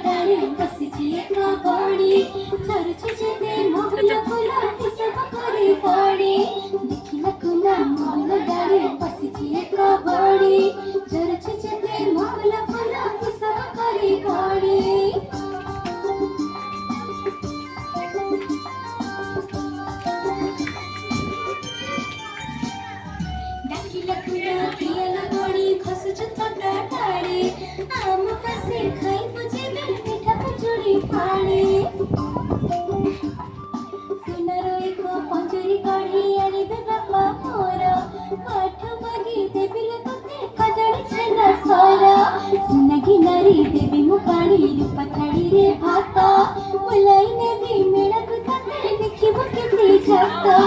डाले बसिची एक बड़ी झरुची जेते महुल फुल हिसाब करे पड़ी देखिला कुना महुल डाले बसिची एक बड़ी झरुची जेते महुल फुल हिसाब करे पड़ी डाकिला कुना पियाला बड़ी खसुच तका ठाड़े आम पासे खाई बुझे मिठा पचुरी फाड़े सुनारो एक पंजुरी काढ़ी आनिबे बापा मोर पाठ मागी देबिले तते कदड़ी छेना सारा सुनागी नारी देबी मु पानी रूपा थाड़ी रे भाता बुलाई नेबी मेळा को तते देखिबो केते जाता